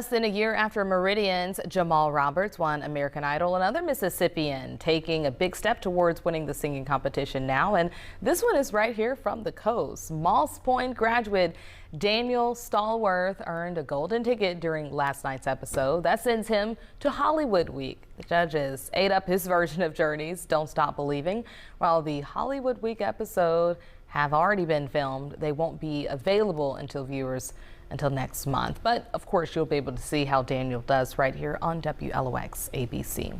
Less than a year after Meridian's Jamal Roberts won American Idol, another Mississippian taking a big step towards winning the singing competition now. And this one is right here from the coast. Moss Point graduate Daniel Stallworth earned a golden ticket during last night's episode. That sends him to Hollywood Week. The judges ate up his version of Journey's Don't Stop Believing. While the Hollywood Week episode have already been filmed, they won't be available until next month. But of course, you'll be able to see how Daniel does right here on WLOX ABC.